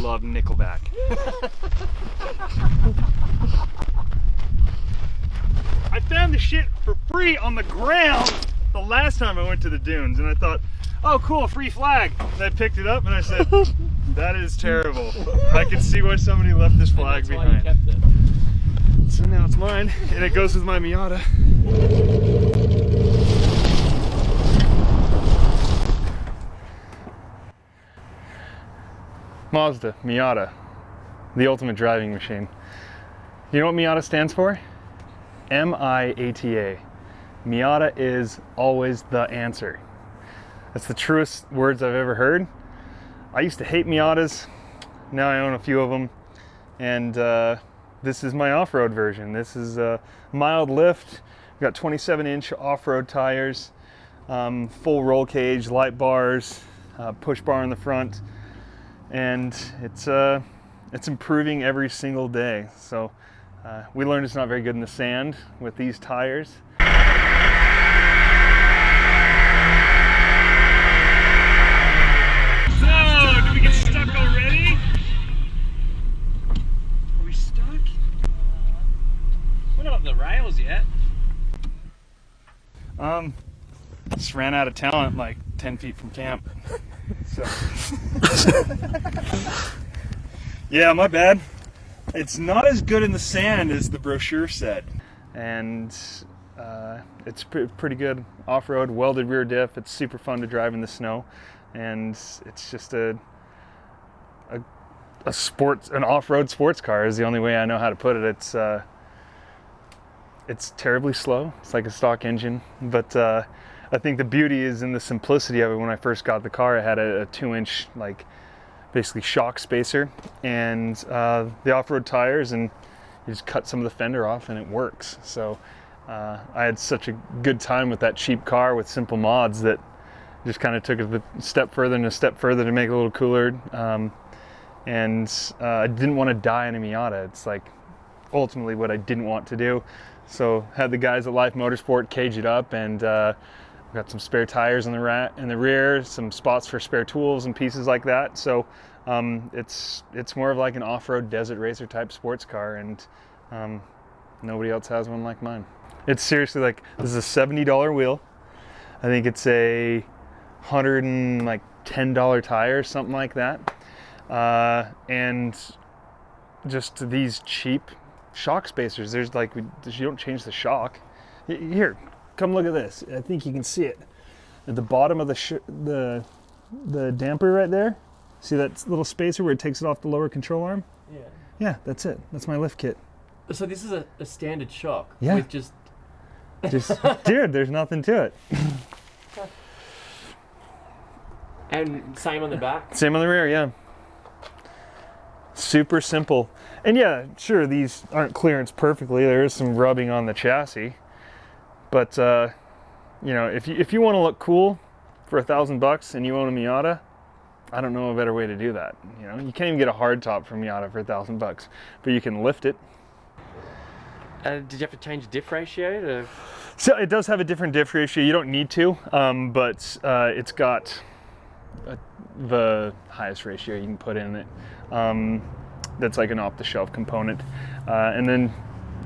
love Nickelback. I found the shit for free on the ground the last time I went to the dunes, and I thought, oh cool, free flag. And I picked it up and I said, that is terrible. I can see why somebody left this flag behind. Why you kept it. So now it's mine, and it goes with my Miata. Mazda, Miata, the ultimate driving machine. You know what Miata stands for? M-I-A-T-A. Miata is always the answer. That's the truest words I've ever heard. I used to hate Miatas. Now I own a few of them. And this is my off-road version. This is a mild lift. We've got 27-inch off-road tires, full roll cage, light bars, push bar in the front. And it's improving every single day. So we learned it's not very good in the sand with these tires. So, did we get stuck already? Are we stuck? We're not up the rails yet. Just ran out of talent like 10 feet from camp. So. Yeah, my bad. It's not as good in the sand as the brochure said. And it's pretty good off-road, welded rear diff. It's super fun to drive in the snow. And it's just an off-road sports car is the only way I know how to put it. It's terribly slow. It's like a stock engine, but I think the beauty is in the simplicity of it. When I first got the car, it had a 2-inch, like, basically shock spacer and the off-road tires, and you just cut some of the fender off and it works. So I had such a good time with that cheap car with simple mods that just kind of took it a step further and a step further to make it a little cooler. And I didn't want to die in a Miata. It's like ultimately what I didn't want to do. So had the guys at Lyfe Motorsport cage it up, and got some spare tires in the rear, some spots for spare tools and pieces like that. So it's more of like an off-road desert racer type sports car, and nobody else has one like mine. It's seriously like, this is a $70 wheel. I think it's a $110 tire, something like that. And just these cheap shock spacers. There's like, you don't change the shock. Here, come look at this. I think you can see it at the bottom of the damper right there. See that little spacer where it takes it off the lower control arm? Yeah. Yeah, that's it. That's my lift kit. So this is a standard shock? Yeah. With just dude, there's nothing to it. And same on the back? Same on the rear, yeah. Super simple. And yeah, sure, these aren't clearance perfectly. There is some rubbing on the chassis. But, you know, if you want to look cool for $1,000 and you own a Miata, I don't know a better way to do that. You know, you can't even get a hard top from Miata for $1,000, but you can lift it. Did you have to change the diff ratio to? So it does have a different diff ratio. You don't need to, but it's got the highest ratio you can put in it. That's like an off-the-shelf component. And then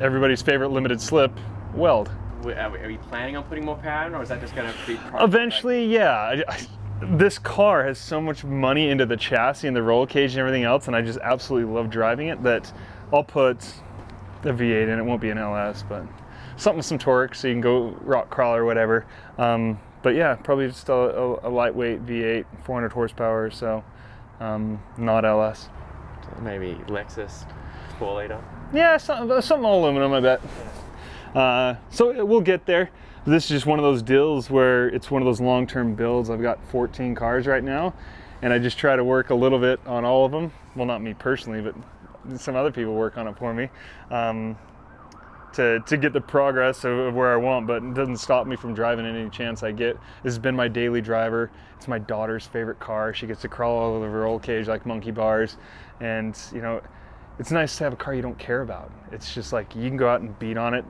everybody's favorite limited slip, weld. Are you planning on putting more power in, or is that just going to be? Eventually, yeah. This car has so much money into the chassis and the roll cage and everything else, and I just absolutely love driving it, that I'll put a V8 in. It won't be an LS, but something with some torque so you can go rock crawl or whatever. But yeah, probably just a lightweight V8, 400 horsepower or so, not LS. So maybe Lexus 4-liter. Yeah, something all aluminum, I bet. So we'll get there. This is just one of those deals where it's one of those long-term builds. I've got 14 cars right now, and I just try to work a little bit on all of them. Well, not me personally, but some other people work on it for me to get the progress of where I want, but it doesn't stop me from driving any chance I get. This has been my daily driver. It's my daughter's favorite car. She gets to crawl all over the roll cage like monkey bars, and you know, it's nice to have a car you don't care about. It's just like you can go out and beat on it,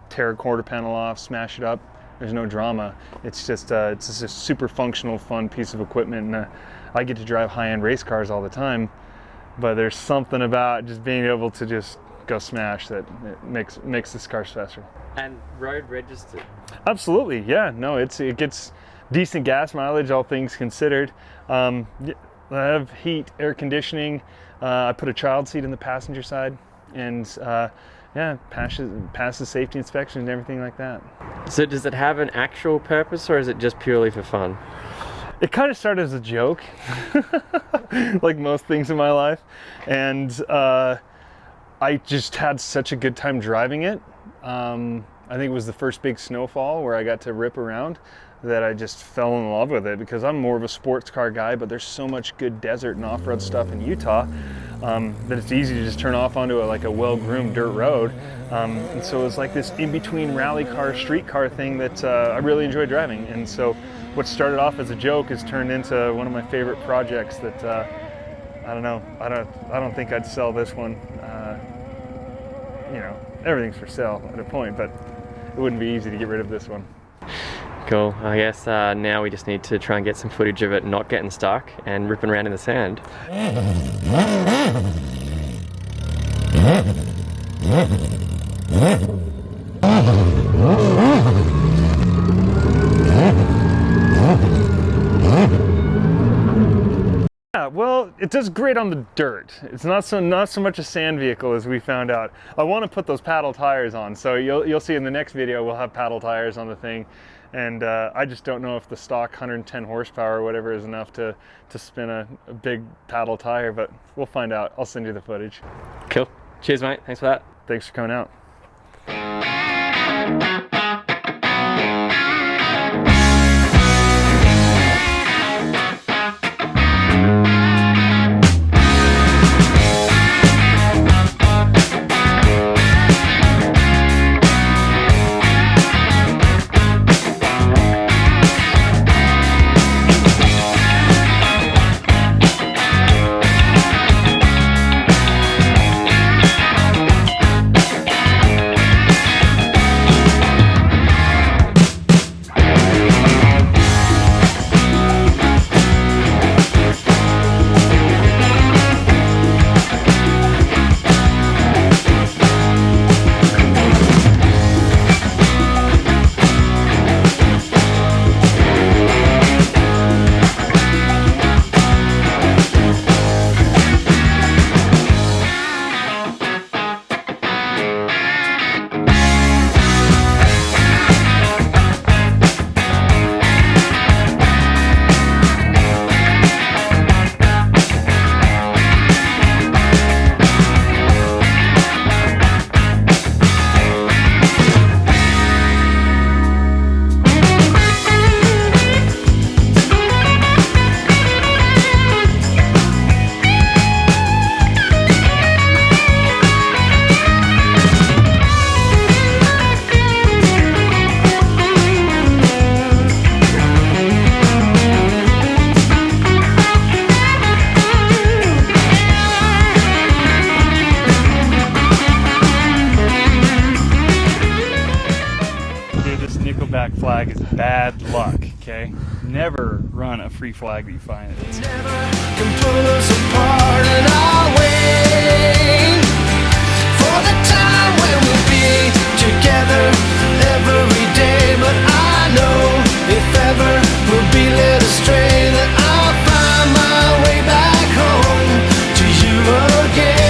tear a quarter panel off, smash it up. There's no drama. It's just a super functional, fun piece of equipment, and I get to drive high-end race cars all the time, but there's something about just being able to just go smash that it makes this car special. And road registered. Absolutely, yeah. No, it gets decent gas mileage, all things considered. I have heat, air conditioning. I put a child seat in the passenger side, and yeah, passes safety inspection and everything like that. So does it have an actual purpose, or is it just purely for fun? It kind of started as a joke, like most things in my life, and I just had such a good time driving it. I think it was the first big snowfall where I got to rip around that I just fell in love with it, because I'm more of a sports car guy, but there's so much good desert and off-road stuff in Utah that it's easy to just turn off onto a well-groomed dirt road. And so it was like this in-between rally car, street car thing that I really enjoy driving. And so what started off as a joke has turned into one of my favorite projects that I don't know, I don't think I'd sell this one. You know, everything's for sale at a point, but it wouldn't be easy to get rid of this one. Cool. I guess now we just need to try and get some footage of it not getting stuck and ripping around in the sand. Yeah, well, it does great on the dirt. It's not so much a sand vehicle, as we found out. I want to put those paddle tires on, so you'll see in the next video we'll have paddle tires on the thing, and I just don't know if the stock 110 horsepower or whatever is enough to spin a big paddle tire, but we'll find out. I'll send you the footage. Cool. Cheers, mate. Thanks for that. Thanks for coming out. Flag is bad luck, okay? Never run a free flag that you find. It's never can pull us apart, and I'll wait for the time when we'll be together every day. But I know if ever we'll be led astray, that I'll find my way back home to you again.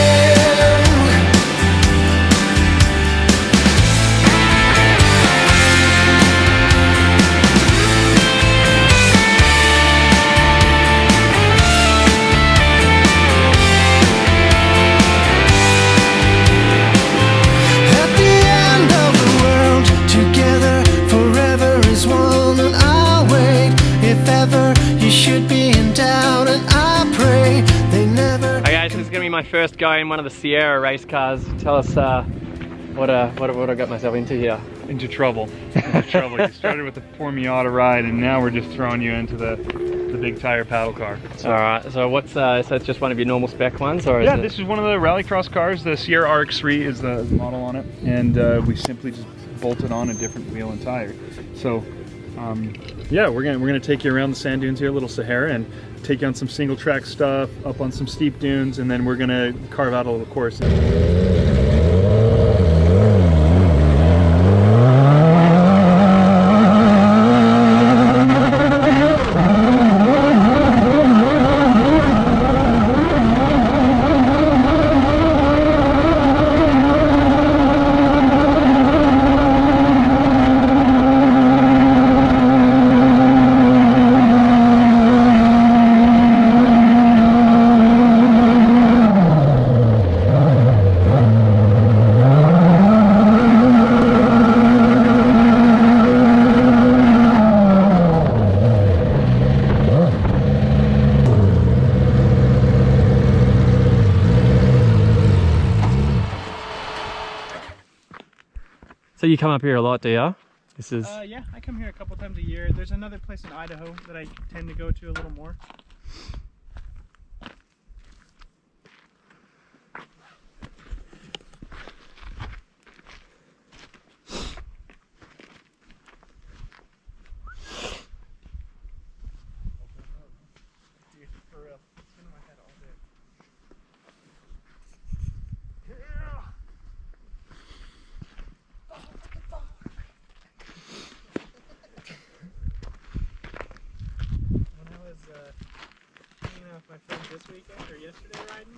My first go in one of the Sierra race cars. Tell us what I got myself into here. Into trouble. Into trouble. You started with the poor Miata ride, and now we're just throwing you into the big tire paddle car. All right. So what's so it's just one of your normal spec ones, or yeah, this is one of the rallycross cars. The Sierra RX3 is the model on it, and we simply just bolted on a different wheel and tire. So Yeah, we're gonna take you around the sand dunes here, Little Sahara, and take you on some single track stuff, up on some steep dunes, and then we're gonna carve out a little course. So you come up here a lot, do you? This is... Yeah, I come here a couple times a year. There's another place in Idaho that I tend to go to a little more. Dude, for real. It's been in my head all day. When I was hanging out with my friends this weekend or yesterday riding,